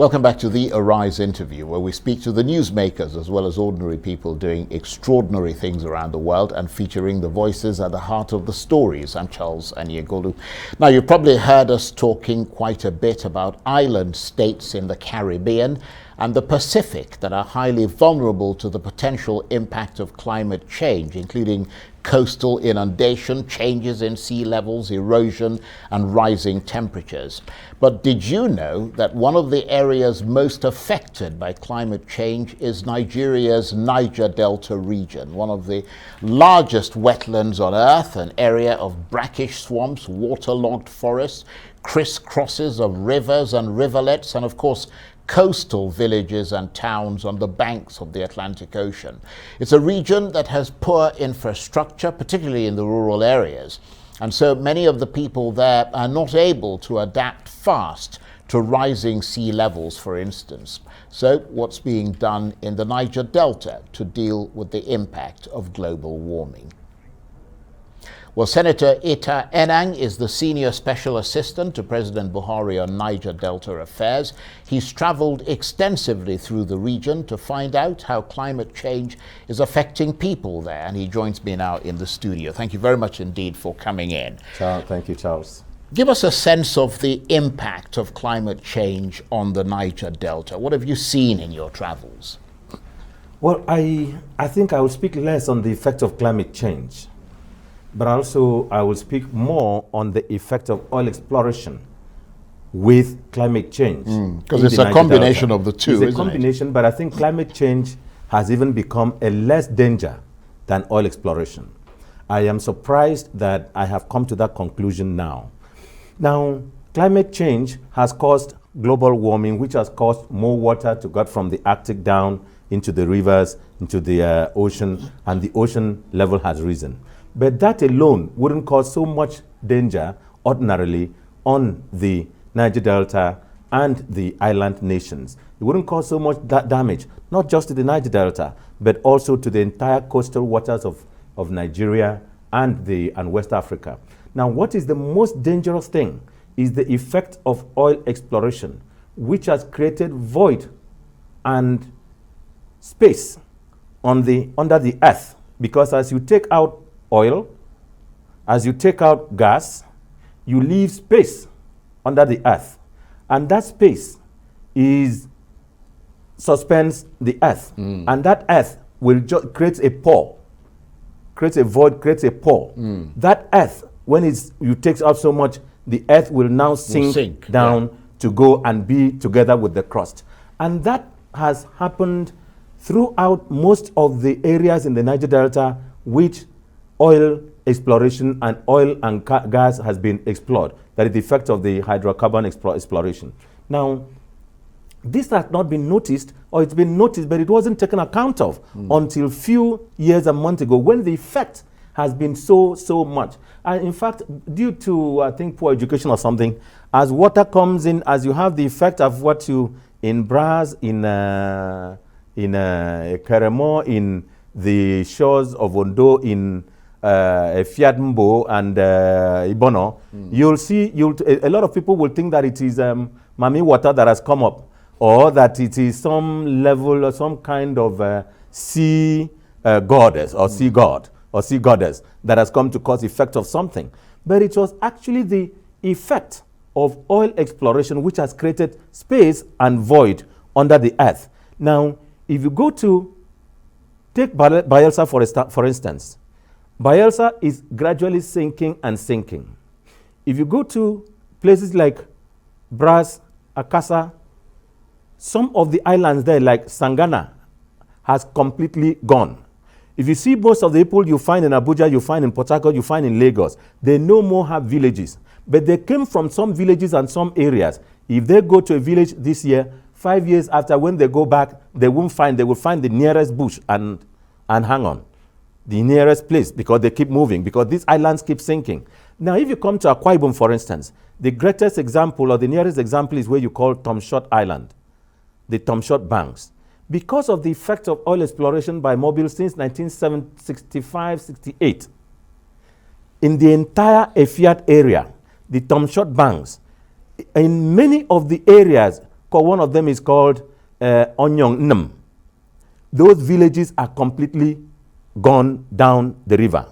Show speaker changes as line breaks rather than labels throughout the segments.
Welcome back to the Arise interview, where we speak to the newsmakers as well as ordinary people doing extraordinary things around the world and featuring the voices at the heart of the stories. I'm Charles Aniagolu. Now, you've probably heard us talking quite a bit about island states in the Caribbean and the Pacific that are highly vulnerable to the potential impact of climate change, including coastal inundation, changes in sea levels, erosion, and rising temperatures. But did you know that one of the areas most affected by climate change is Nigeria's Niger Delta region, one of the largest wetlands on Earth, an area of brackish swamps, waterlogged forests, crisscrosses of rivers and rivulets, and of course, coastal villages and towns on the banks of the Atlantic Ocean. It's a region that has poor infrastructure, particularly in the rural areas, and so many of the people there are not able to adapt fast to rising sea levels, for instance. So what's being done in the Niger Delta to deal with the impact of global warming? Well, Senator Ita Enang is the Senior Special Assistant to President Buhari on Niger Delta affairs. He's traveled extensively through the region to find out how climate change is affecting people there, and he joins me now in the studio. Thank you very much indeed for coming in.
Thank you, Charles.
Give us a sense of the impact of climate change on the Niger Delta. What have you seen in your travels?
Well, I think I will speak less on the effect of climate change, but also I will speak more on the effect of oil exploration with climate change.
Because it's a combination of the two,
It's a combination, but I think climate change has even become a less danger than oil exploration. I am surprised that I have come to that conclusion now. Now, climate change has caused global warming, which has caused more water to go from the Arctic down into the rivers, into the ocean, and the ocean level has risen. But that alone wouldn't cause so much danger ordinarily on the Niger Delta and the island nations. It wouldn't cause so much damage, not just to the Niger Delta, but also to the entire coastal waters of Nigeria and West Africa. Now, what is the most dangerous thing is the effect of oil exploration, which has created void and space under the earth. Because as you take out oil, as you take out gas, you leave space under the earth. And that space suspends the earth. And that earth will create a pore, creates a void, creates a pore. That earth, when you take out so much, the earth will now sink down to go and be together with the crust. And that has happened throughout most of the areas in the Niger Delta which oil exploration and oil and gas has been explored. That is the effect of the hydrocarbon exploration. Now, this has not been noticed, or it's been noticed, but it wasn't taken account of until few years and months ago, when the effect has been so much. And in fact, due to, I think, poor education or something, as water comes in, as you have the effect of what you, in Braz, in Keremo, in the shores of Ondo, in Fiat-Mbo and Ibono, you'll see, a lot of people will think that it is Mami water that has come up, or that it is some level or some kind of sea goddess or sea god or sea goddess that has come to cause effect of something. But it was actually the effect of oil exploration which has created space and void under the earth. Now, if you go to take Bayelsa for instance, Bayelsa is gradually sinking and sinking. If you go to places like Braz, Akassa, some of the islands there, like Sangana, has completely gone. If you see most of the people you find in Abuja, you find in Port Harcourt, you find in Lagos, they no more have villages. But they came from some villages and some areas. If they go to a village this year, 5 years after, when they go back, they will find the nearest bush and hang on. The nearest place, because they keep moving, because these islands keep sinking. Now, if you come to Akwa Ibom, for instance, the greatest example or the nearest example is where you call Tom Short Island, the Tom Short Banks. Because of the effect of oil exploration by Mobil since 1965-68, in the entire Efiat area, the Tom Short Banks, in many of the areas one of them is called Onyong Nm. Those villages are completely gone down the river.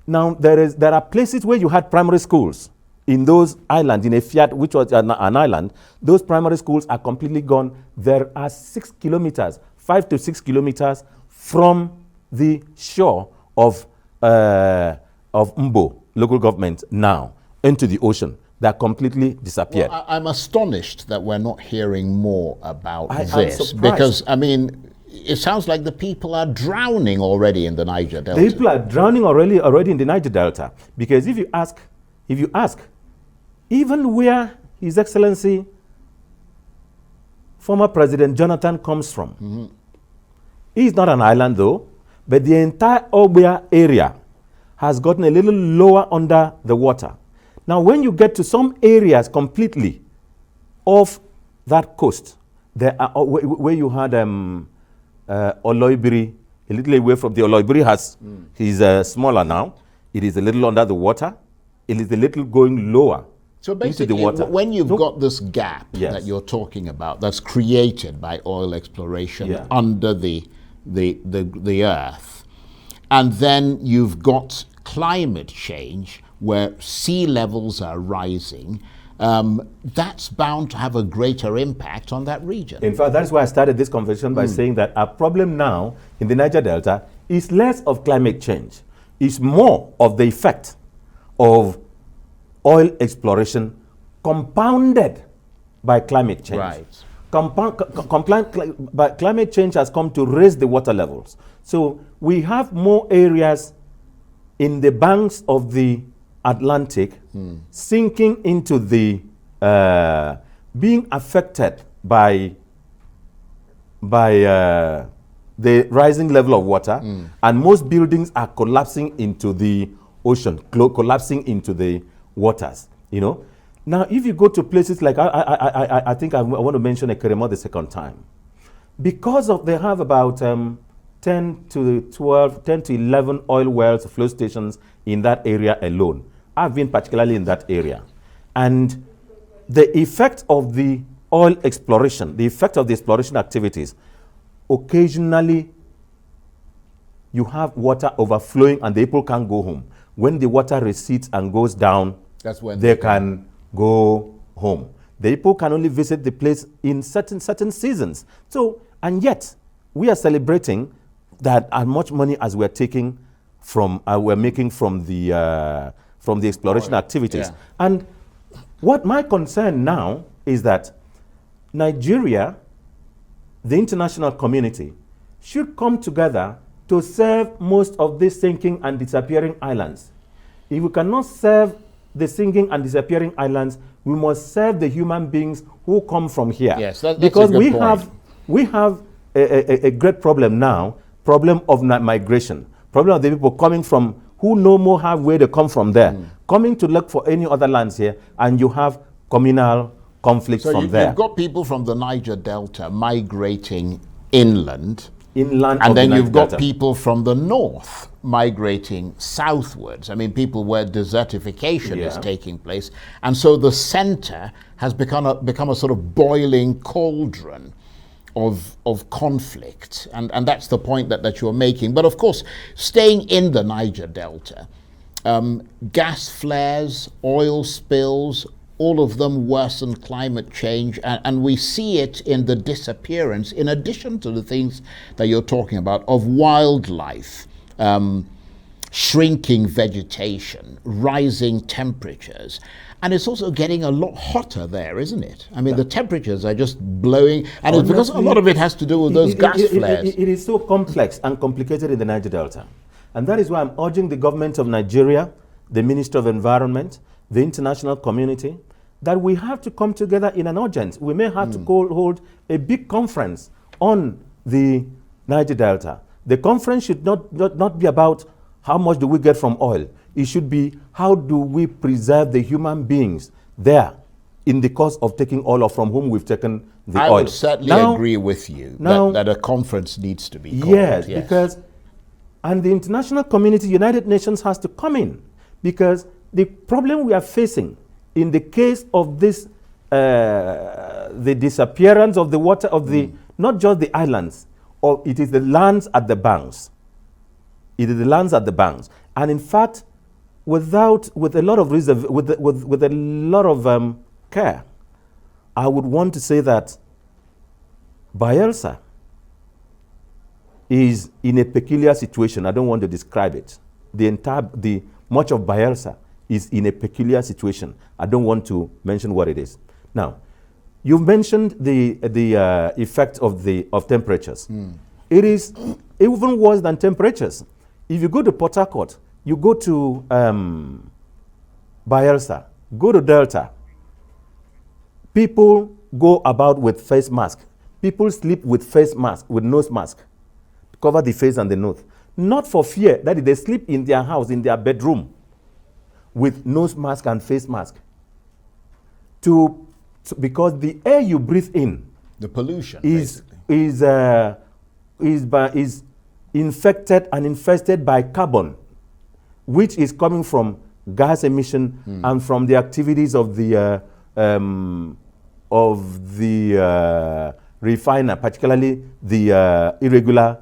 Now, there are places where you had primary schools in those islands, in Efiat, which was an island. Those primary schools are completely gone. There are 6 kilometers, 5 to 6 kilometers from the shore of Mbo, local government, now into the ocean. That completely disappeared.
Well, I'm astonished that we're not hearing more about this.
I'm surprised.
Because, I mean, it sounds like the people are drowning already in the Niger Delta.
The people are drowning already in the Niger Delta. Because if you ask, even where His Excellency, former President Jonathan comes from, he's not an island though, but the entire Ogbia area has gotten a little lower under the water. Now, when you get to some areas completely off that coast, there are where you had Oloibiri, a little away from the Oloibiri is smaller now. It is a little under the water. It is a little going lower.
So basically,
into the water.
When you've got this gap
Yes.
that you're talking about, that's created by oil exploration under the earth, and then you've got climate change where sea levels are rising, that's bound to have a greater impact on that region.
In fact, that's why I started this conversation by saying that our problem now in the Niger Delta is less of climate change. It's more of the effect of oil exploration compounded by climate change.
Right.
But climate change has come to raise the water levels. So we have more areas in the banks of the Atlantic sinking into the, being affected by the rising level of water, and most buildings are collapsing into the ocean, collapsing into the waters, you know. Now, if you go to places like, I think I want to mention Ekeremo the second time, because of they have about 10 to 11 oil wells, flow stations in that area alone. I've been particularly in that area. And the effect of the oil exploration, the effect of the exploration activities, occasionally you have water overflowing and the people can't go home. When the water recedes and goes down,
That's when
they can go home. The people can only visit the place in certain seasons. So, and yet, we are celebrating that as much money as we're taking from, we're making from the exploration activities.
Yeah.
And what my concern now is that Nigeria, the international community, should come together to serve most of these sinking and disappearing islands. If we cannot serve the sinking and disappearing islands, we must serve the human beings who come from here.
Yes, that's
because
a good point.
we have a great problem now, problem of migration, problem of the people coming from who no more have where they come from there, coming to look for any other lands here, and you have communal conflicts
So
from there.
you've got people from the Niger Delta migrating inland,
Inland
and
of
then
the
you've
Niger
got
Delta.
people from the north migrating southwards. I mean, people where desertification is
Yeah.
taking place. And so the center has become a sort of boiling cauldron of conflict. And that's the point that you're making. But of course, staying in the Niger Delta, gas flares, oil spills, all of them worsen climate change, and we see it in the disappearance, in addition to the things that you're talking about, of wildlife, shrinking vegetation, rising temperatures. And it's also getting a lot hotter there, isn't it? I mean, the temperatures are just blowing, and it's because a lot of it has to do with those gas flares.
It is so complex and complicated in the Niger Delta. And that is why I'm urging the government of Nigeria, the Minister of Environment, the international community, that we have to come together in an urgent. We may have to hold a big conference on the Niger Delta. The conference should not be about how much do we get from oil. It should be how do we preserve the human beings there in the course of taking oil from whom we've taken the oil.
I would certainly agree with you that a conference needs to be called.
Yes, because, and the international community, United Nations has to come in, because the problem we are facing in the case of this the disappearance of the water of the, not just the islands, or it is the lands at the banks. It is the lands at the banks. And in fact, with a lot of with a lot of care, I would want to say that Bayelsa is in a peculiar situation. I don't want to describe it. Much of Bayelsa is in a peculiar situation. I don't want to mention what it is. Now, you've mentioned the effect of temperatures. It is even worse than temperatures. If you go to Port Harcourt, you go to Bayelsa, go to Delta, people go about with face mask. People sleep with face mask, with nose mask, to cover the face and the nose. Not for fear that they sleep in their house, in their bedroom, with nose mask and face mask. Because the air you breathe in,
the pollution
is infected and infested by carbon, which is coming from gas emission and from the activities of the refiner, particularly the irregular,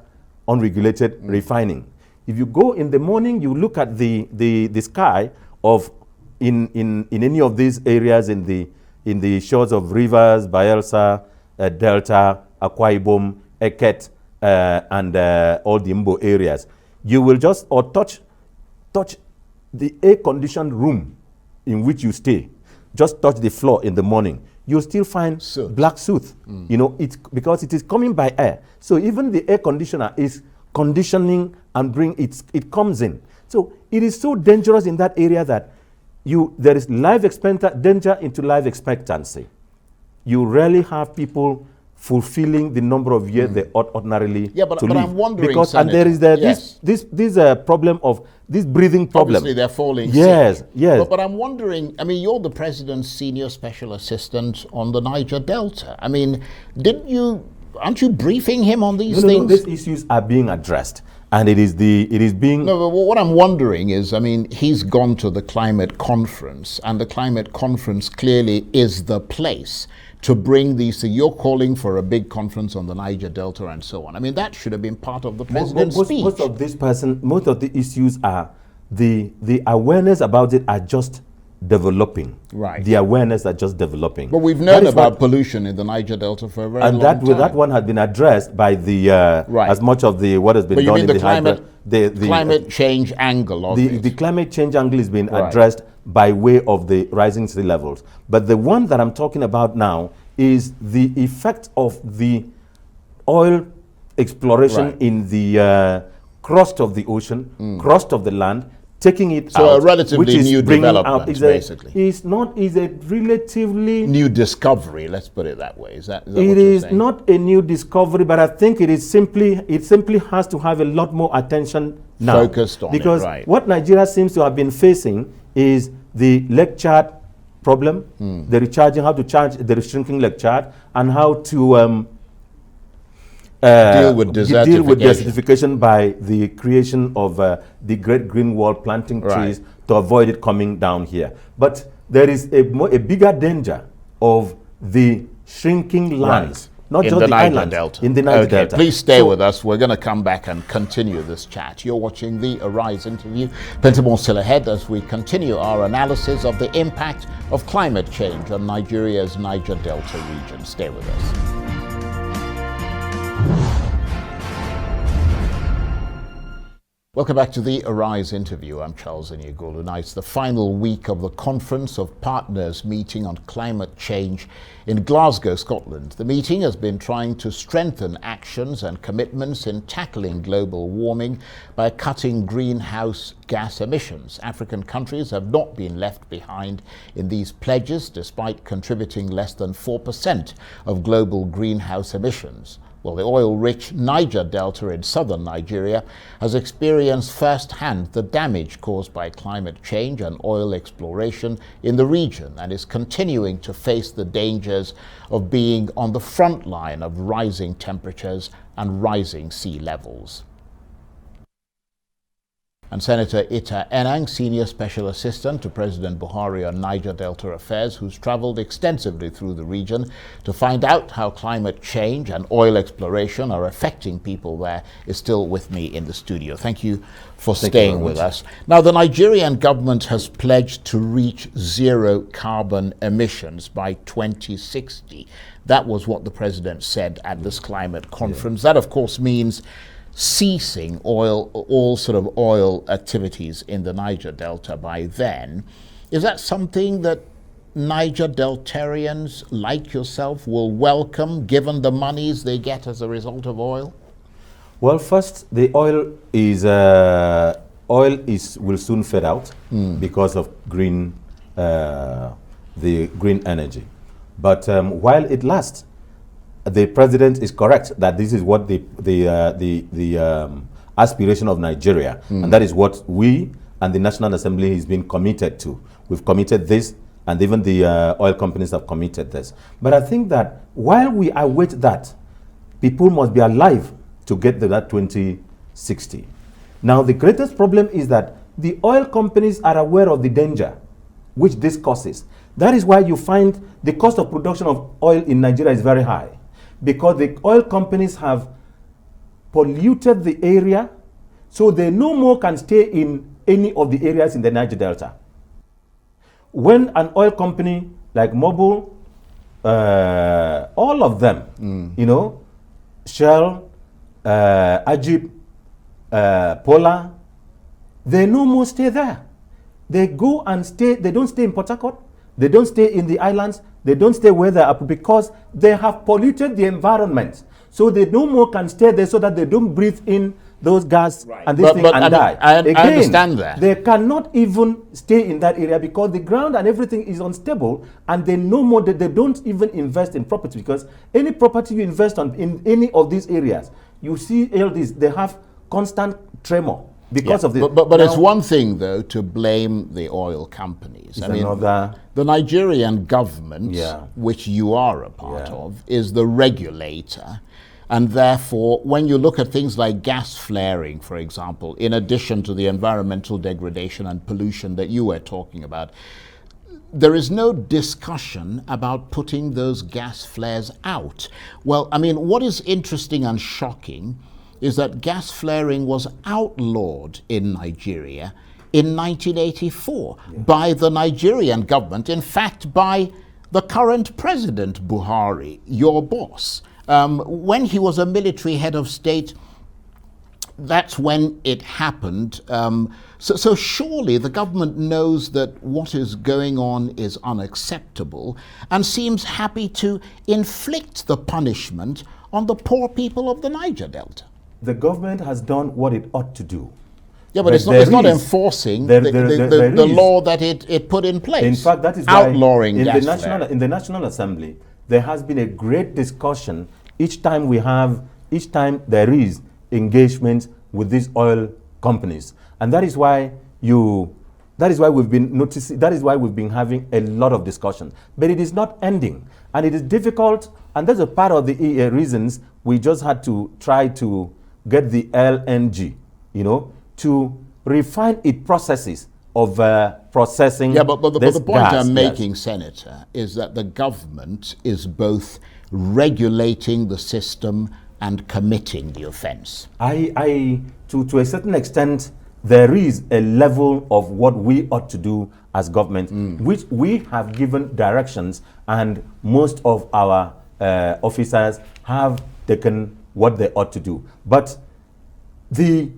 unregulated refining. If you go in the morning, you look at the sky of in any of these areas in the shores of rivers, Bayelsa, Delta, Akwa Ibom, Eket, and all the Mbo areas, you will just touch the air-conditioned room in which you stay. Just touch the floor in the morning. You'll still find black soot. You know, because it is coming by air. So even the air conditioner is conditioning and it comes in. So it is so dangerous in that area that there is danger into life expectancy. You rarely have people fulfilling the number of years they ought ordinarily to live.
But I'm wondering,
because
Senator,
and there is this problem of this breathing problem.
Obviously, they're falling
sick. Yes.
But I'm wondering, I mean, you're the president's senior special assistant on the Niger Delta. I mean, aren't you briefing him on these things?
No, these issues are being addressed. And it is being...
No, but what I'm wondering is, I mean, he's gone to the climate conference, and the climate conference clearly is the place to bring these things. You're calling for a big conference on the Niger Delta and so on. I mean, that should have been part of the president's speech.
Most of the issues are, the awareness about it are just developing.
Right.
The awareness are just developing.
But we've known about pollution in the Niger Delta for a very long time.
And that one has been addressed by as much of what has been done in
the climate change angle of it.
The climate change angle is being addressed by way of the rising sea levels. But the one that I'm talking about now is the effect of the oil exploration in the crust of the ocean, crust of the land, taking it out.
So a relatively new development, basically.
Is a relatively...
new discovery, let's put it that way. Is that
it is not a new discovery, but I think it simply has to have a lot more attention now.
Focused on
because
it, right.
What Nigeria seems to have been facing is the lake chart problem, the recharging, how to charge the shrinking lake chart, and how to
deal with desertification
by the creation of the Great Green Wall, planting trees to avoid it coming down here. But there is a bigger danger of the shrinking lands, not just the islands,
Delta.
In the Niger Delta.
Please stay with us. We're going to come back and continue this chat. You're watching the Arise interview. Plenty still ahead as we continue our analysis of the impact of climate change on Nigeria's Niger Delta region. Stay with us. Welcome back to the Arise interview. I'm Charles Aniagolu. Now it's the final week of the Conference of Partners meeting on climate change in Glasgow, Scotland. The meeting has been trying to strengthen actions and commitments in tackling global warming by cutting greenhouse gas emissions. African countries have not been left behind in these pledges, despite contributing less than 4% of global greenhouse emissions. Well, the oil-rich Niger Delta in southern Nigeria has experienced firsthand the damage caused by climate change and oil exploration in the region, and is continuing to face the dangers of being on the front line of rising temperatures and rising sea levels. And Senator Ita Enang, Senior Special Assistant to President Buhari on Niger Delta affairs, who's traveled extensively through the region to find out how climate change and oil exploration are affecting people there, is still with me in the studio. Thank you for staying with us. Now, the Nigerian government has pledged to reach zero carbon emissions by 2060. That was what the president said at this climate conference. That, of course, means ceasing all sort of oil activities in the Niger Delta by then. Is that something that Niger Deltarians like yourself will welcome, given the monies they get as a result of oil?
Well, first, the oil will soon fade out because of the green energy. But while it lasts, the president is correct that this is what the aspiration of Nigeria, and that is what we and the National Assembly has been committed to. We've committed this, and even the oil companies have committed this. But I think that while we await that, people must be alive to get to that 2060. Now, the greatest problem is that the oil companies are aware of the danger which this causes. That is why you find the cost of production of oil in Nigeria is very high, because the oil companies have polluted the area, so they no more can stay in any of the areas in the Niger Delta. When an oil company like Mobil, all of them, you know, Shell, Ajib, Polar, they no more stay there. They go and stay, they don't stay in Port Harcourt, they don't stay in the islands, they don't stay where they are because they have polluted the environment. So they no more can stay there so that they don't breathe in those gas and this thing and die.
I understand that.
They cannot even stay in that area because the ground and everything is unstable, and they no more, they don't even invest in property, because any property you invest on in any of these areas, you see all this, they have constant tremor because of this.
But now, it's one thing, though, to blame the oil companies. I mean, the Nigerian government, which you are a part of, is the regulator. And therefore, when you look at things like gas flaring, for example, in addition to the environmental degradation and pollution that you were talking about, there is no discussion about putting those gas flares out. Well, I mean, what is interesting and shocking is that gas flaring was outlawed in Nigeria in 1984 by the Nigerian government, in fact, by the current president, Buhari, your boss. When he was a military head of state, that's when it happened. So surely the government knows that what is going on is unacceptable and seems happy to inflict the punishment on the poor people of the Niger Delta.
The government has done what it ought to do.
Yeah, but it's not enforcing the law that it put in place.
In fact, that is why
outlawing
in the National Assembly, there has been a great discussion each time there is engagement with these oil companies. And that is why we've been having a lot of discussion. But it is not ending. And it is difficult, and that's a part of the reasons we just had to try to get the LNG, you know, to refine its processes of processing.
Yeah, but the point I'm making, Senator, is that the government is both regulating the system and committing the offense.
To a certain extent, there is a level of what we ought to do as government, which we have given directions, and most of our officers have taken what they ought to do. But the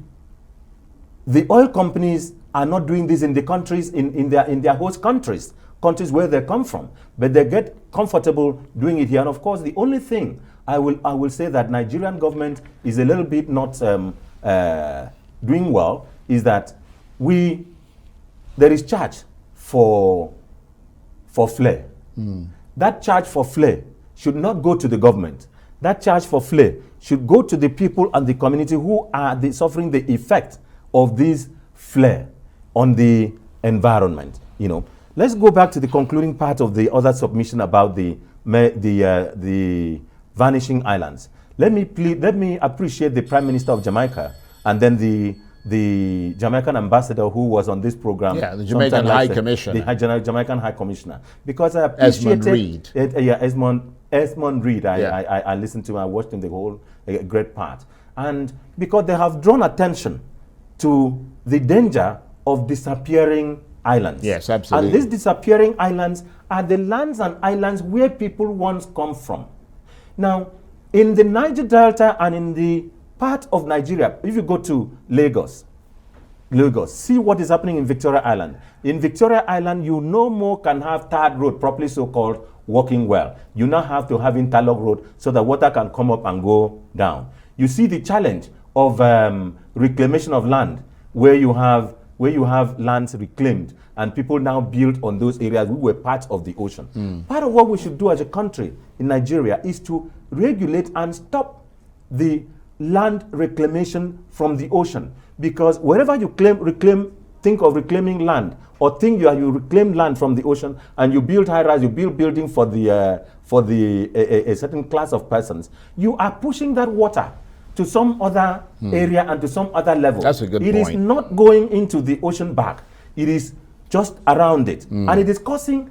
oil companies are not doing this in the countries, in their host countries where they come from, but they get comfortable doing it here. And of course, the only thing I will say that Nigerian government is a little bit not doing well is that there is charge for flare. That charge for flare should not go to the government. That charge for flare should go to the people and the community who are suffering the effect of this flare on the environment. You know, let's go back to the concluding part of the other submission about the vanishing islands. Let me appreciate the Prime Minister of Jamaica and then the the Jamaican ambassador who was on this program.
Yeah, the Jamaican High Commissioner.
The Jamaican High Commissioner. Because I appreciated...
Esmond Reed.
Esmond Reed. I listened to him. I watched him the whole great part. And because they have drawn attention to the danger of disappearing islands.
Yes, absolutely.
And these disappearing islands are the lands and islands where people once come from. Now, in the Niger Delta and in the part of Nigeria, if you go to Lagos, see what is happening in Victoria Island. In Victoria Island, you no more can have tarred road, properly so-called, working well. You now have to have interlock road so that water can come up and go down. You see the challenge of reclamation of land, where you have lands reclaimed and people now build on those areas who were part of the ocean. Part of what we should do as a country in Nigeria is to regulate and stop the land reclamation from the ocean, because wherever you think of reclaiming land, or think you reclaim land from the ocean and you build high-rise, you build building for a certain class of persons, you are pushing that water to some other area and to some other level.
That's a good point.
It is not going into the ocean back. It is just around it. And it is causing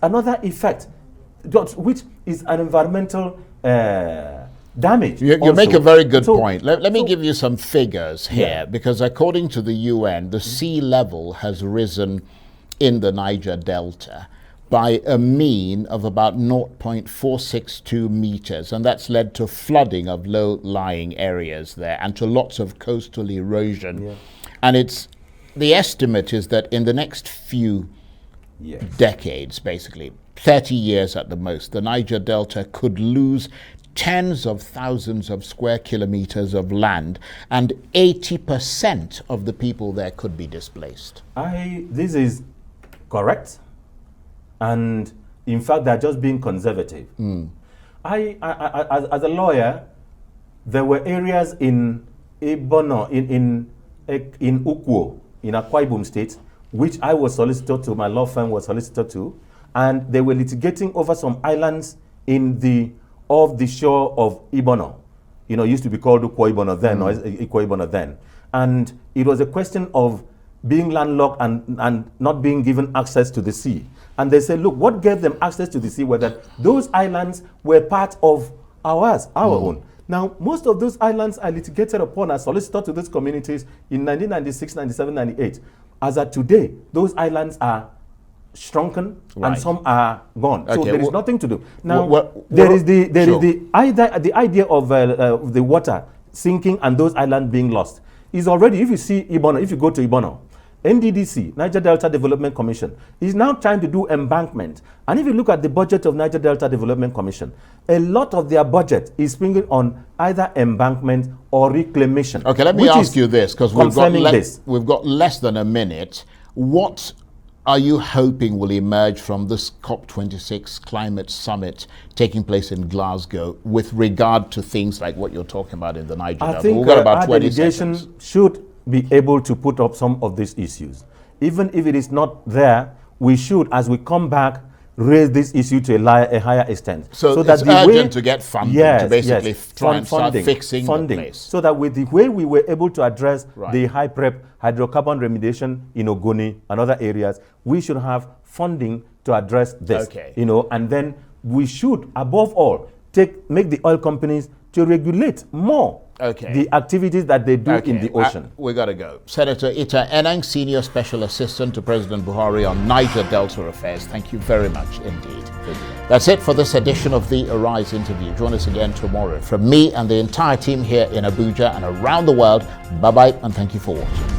another effect, which is an environmental damage.
You make a very good point. Let me give you some figures here, because according to the UN, the sea level has risen in the Niger Delta by a mean of about 0.462 meters, and that's led to flooding of low-lying areas there and to lots of coastal erosion. And the estimate is that in the next few decades, basically 30 years at the most, the Niger Delta could lose tens of thousands of square kilometers of land, and 80% of the people there could be displaced.
This is correct. And in fact, they're just being conservative. As a lawyer, there were areas in Ibono, in Ukwo, in Akwa Ibom State, which I was solicitor to, my law firm was solicitor to, and they were litigating over some islands off the shore of Ibono. It used to be called Ukwo Ibono then, or Ikwo Ibono then. And it was a question of being landlocked and not being given access to the sea. And they said, look, what gave them access to the sea was that those islands were part of our own. Now, most of those islands are litigated upon as solicitor to those communities in 1996, 97, 98. As of today, those islands are shrunken and some are gone. So there is nothing to do. Now, there is the idea of the water sinking and those islands being lost. Is already, if you see Ibono, if you go to Ibono, NDDC, Niger Delta Development Commission, is now trying to do embankment. And if you look at the budget of Niger Delta Development Commission, a lot of their budget is springing on either embankment or reclamation.
Okay, let me ask you this, because we've got less than a minute. What are you hoping will emerge from this COP26 climate summit taking place in Glasgow with regard to things like what you're talking about in the Niger Delta?
I think
we've got about
our
20
delegation
seconds.
should be able to put up some of these issues. Even if it is not there, we should, as we come back, raise this issue to a higher extent.
So that it's urgent to get funding to basically try and start fixing the place.
So that with the way we were able to address the high prep hydrocarbon remediation in Ogoni and other areas, we should have funding to address this. And then we should, above all, make the oil companies to regulate more the activities that they do in the ocean.
We got to go. Senator Ita Enang, Senior Special Assistant to President Buhari on Niger Delta affairs. Thank you very much indeed. That's it for this edition of the Arise interview. Join us again tomorrow. From me and the entire team here in Abuja and around the world, bye-bye and thank you for watching.